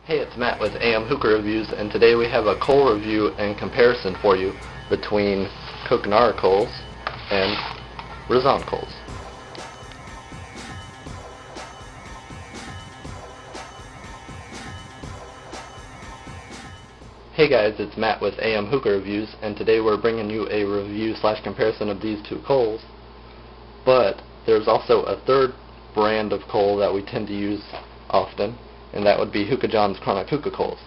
Hey, it's Matt with AM Hookah Reviews, and today we have a coal review and comparison for you between Coconara Coals and Razan Coals. Hey guys, it's Matt with AM Hookah Reviews, and today we're bringing you a review / comparison of these two coals. But there's also a third brand of coal that we tend to use often, and that would be Hookah John's Chronic Hookah Coals.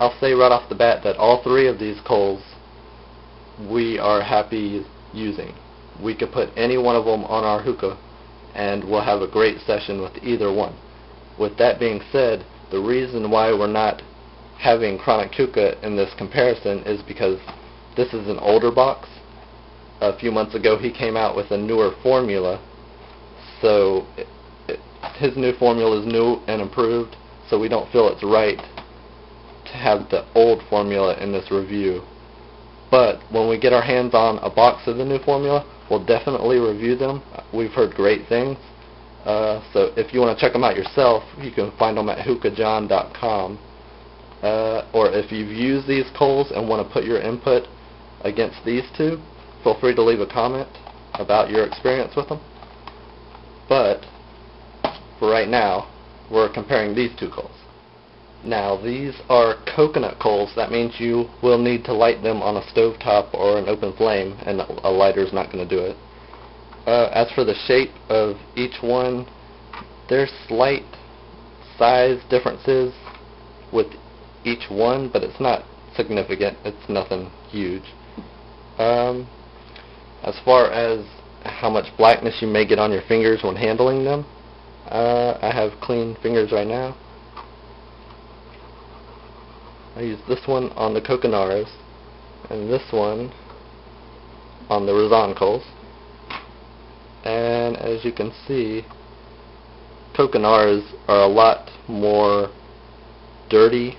I'll say right off the bat that all three of these coals we are happy using. We could put any one of them on our hookah and we'll have a great session with either one. With that being said, the reason why we're not having Chronic Hookah in this comparison is because this is an older box. A few months ago he came out with a newer formula, so his new formula is new and improved, so we don't feel it's right to have the old formula in this review. But when we get our hands on a box of the new formula, we'll definitely review them. We've heard great things. So if you want to check them out yourself, you can find them at hookahjohn.com. Or if you've used these coals and want to put your input against these two, feel free to leave a comment about your experience with them. But for right now, we're comparing these two coals. Now, these are coconut coals. That means you will need to light them on a stovetop or an open flame, and a lighter is not going to do it. As for the shape of each one, there's slight size differences with each one, but it's not significant. It's nothing huge. As far as how much blackness you may get on your fingers when handling them, I have clean fingers right now. I use this one on the Coconaras and this one on the Razan Coals. And as you can see, Coconaras are a lot more dirty.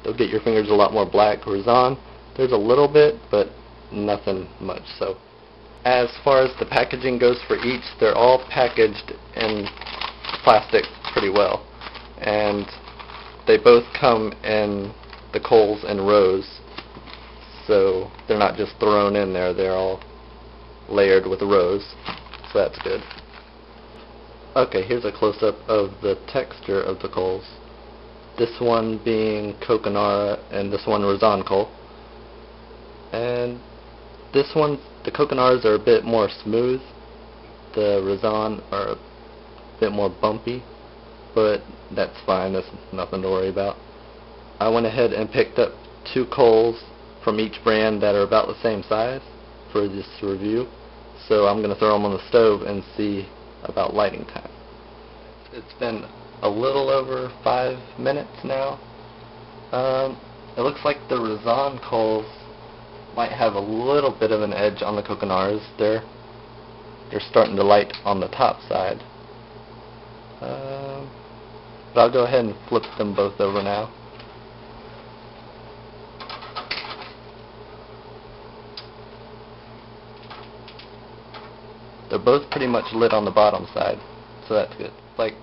They'll get your fingers a lot more black. Razan, there's a little bit, but nothing much. So as far as the packaging goes for each, they're all packaged in plastic pretty well, and they both come in the coals in rows, so they're not just thrown in there, they're all layered with rows, so that's good. Okay, here's a close-up of the texture of the coals. This one being Coconara and this one Razan Coal. And this one, the Coconaras are a bit more smooth, the Razan are a bit more bumpy, but that's fine, that's nothing to worry about. I went ahead and picked up two coals from each brand that are about the same size for this review, so I'm going to throw them on the stove and see about lighting time. It's been a little over 5 minutes now. It looks like the Razan coals might have a little bit of an edge on the Coconaras. They're starting to light on the top side. But I'll go ahead and flip them both over now. They're both pretty much lit on the bottom side, so that's good. Like,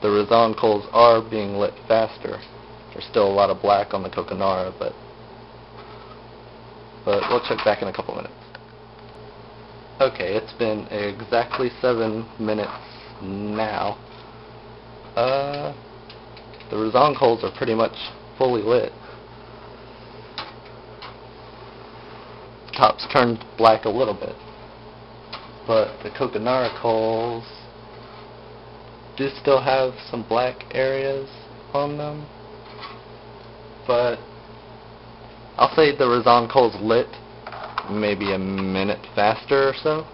the Razan coals are being lit faster. There's still a lot of black on the Coconara, but we'll check back in a couple minutes. Okay, it's been exactly 7 minutes now. The Razan coals are pretty much fully lit. Top's turned black a little bit, but the Coconara coals do still have some black areas on them, but I'll say the Razan coals lit maybe a minute faster or so.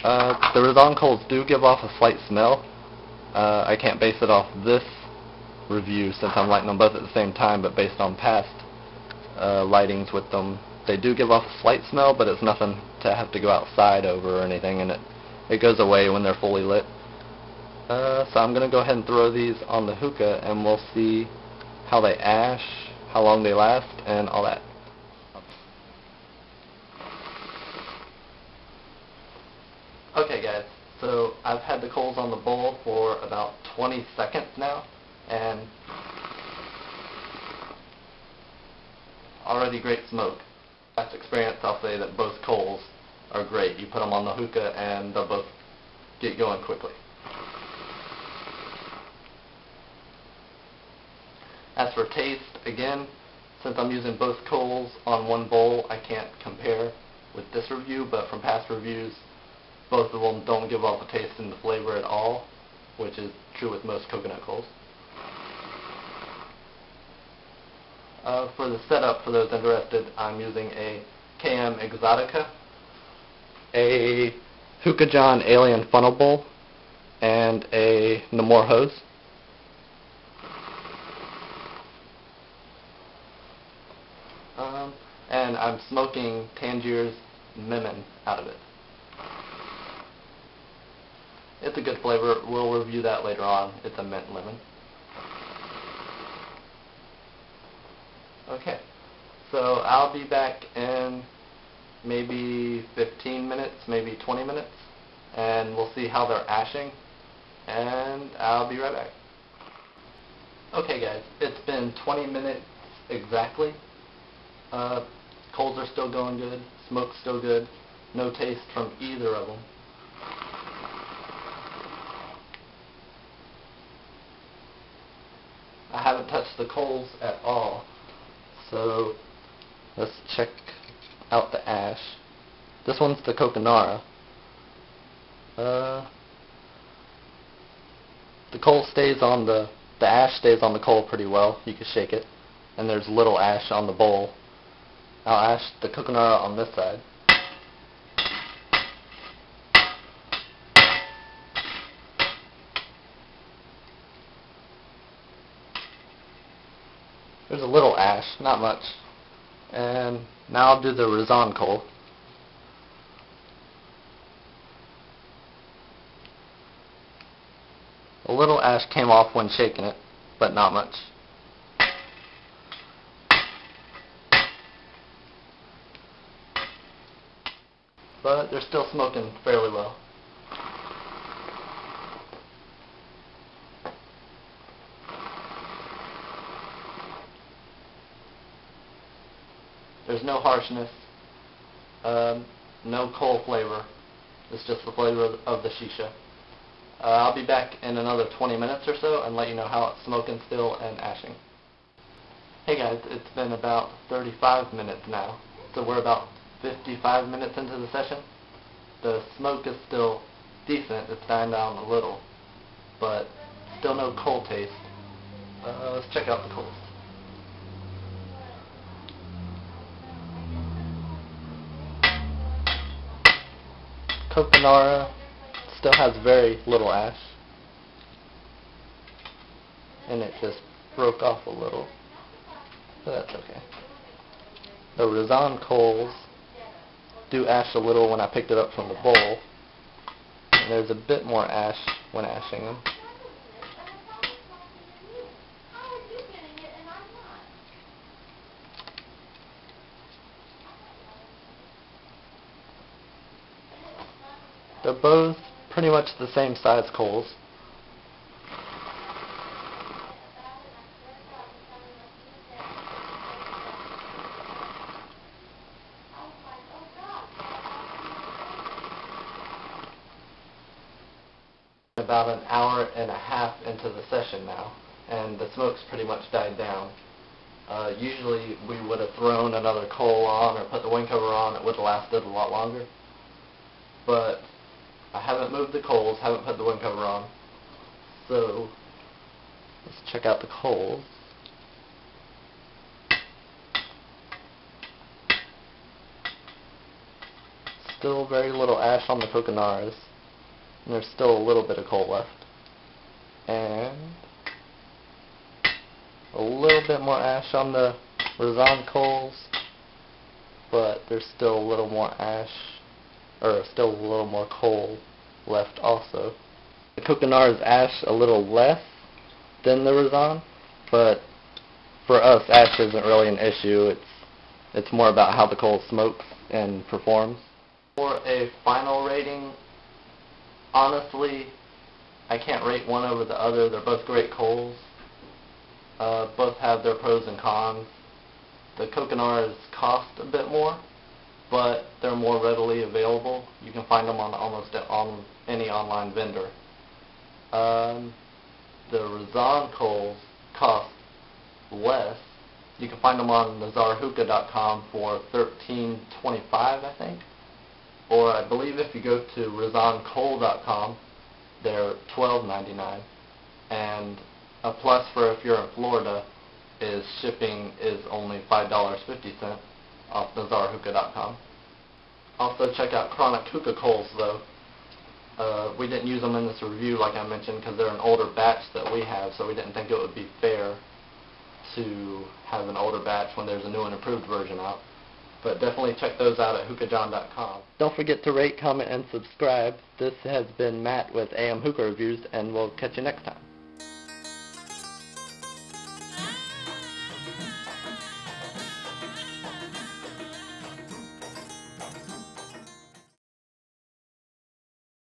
The Razan coals do give off a slight smell. I can't base it off this review since I'm lighting them both at the same time, but based on past lightings with them, they do give off a slight smell, but it's nothing to have to go outside over or anything, and it goes away when they're fully lit. So I'm going to go ahead and throw these on the hookah, and we'll see how they ash, how long they last, and all that. Okay guys, so I've had the coals on the bowl for about 20 seconds now, and already great smoke. Past experience, I'll say that both coals are great. You put them on the hookah and they'll both get going quickly. As for taste, again, since I'm using both coals on one bowl, I can't compare with this review, but from past reviews, both of them don't give off a taste and the flavor at all, which is true with most coconut coals. For the setup, for those interested, I'm using a KM Exotica, a Hookah John Alien Funnel Bowl, and a Namor hose. And I'm smoking Tangier's Lemon out of it. It's a good flavor. We'll review that later on. It's a mint lemon. Okay, so I'll be back in maybe 15 minutes, maybe 20 minutes, and we'll see how they're ashing, and I'll be right back. Okay guys, it's been 20 minutes exactly. Coals are still going good, smoke's still good, no taste from either of them. I haven't touched the coals at all, so let's check out the ash. This one's the Coconara. The coal stays on the ash stays on the coal pretty well. You can shake it, and there's little ash on the bowl. I'll ash the Coconara on this side. There's a little ash, not much. And now I'll do the Razan coal. A little ash came off when shaking it, but not much. But they're still smoking fairly well. There's no harshness, no coal flavor. It's just the flavor of the shisha. I'll be back in another 20 minutes or so and let you know how it's smoking still and ashing. Hey guys, it's been about 35 minutes now, so we're about 55 minutes into the session. The smoke is still decent, it's dying down a little, but still no coal taste. Let's check out the coals. Coconara still has very little ash, and it just broke off a little, but that's okay. The Razan Coals do ash a little when I picked it up from the bowl, and there's a bit more ash when ashing them. They're both pretty much the same size coals. About an hour and a half into the session now, and the smoke's pretty much died down. Usually we would have thrown another coal on or put the wind cover on. It would have lasted a lot longer. But I haven't moved the coals, haven't put the wind cover on. So let's check out the coals. Still very little ash on the Coconaras, and there's still a little bit of coal left. And a little bit more ash on the Razan Coals, but there's still a little more ash, or still a little more coal left also. The Coconara's ash a little less than the Razan, but for us ash isn't really an issue. It's more about how the coal smokes and performs. For a final rating, honestly, I can't rate one over the other. They're both great coals. Both have their pros and cons. The Coconaras cost a bit more, but they're more readily available. You can find them on almost any online vendor. The Razan Coals cost less. You can find them on nazarhookah.com for $13.25, I think. Or I believe if you go to razancoal.com, they're $12.99. And a plus for if you're in Florida is shipping is only $5.50 off nazarhookah.com. Also check out Chronic Hookah Coals though. We didn't use them in this review like I mentioned because they're an older batch that we have, so we didn't think it would be fair to have an older batch when there's a new and improved version out. But definitely check those out at hookahjohn.com. Don't forget to rate, comment, and subscribe. This has been Matt with AM Hookah Reviews, and we'll catch you next time.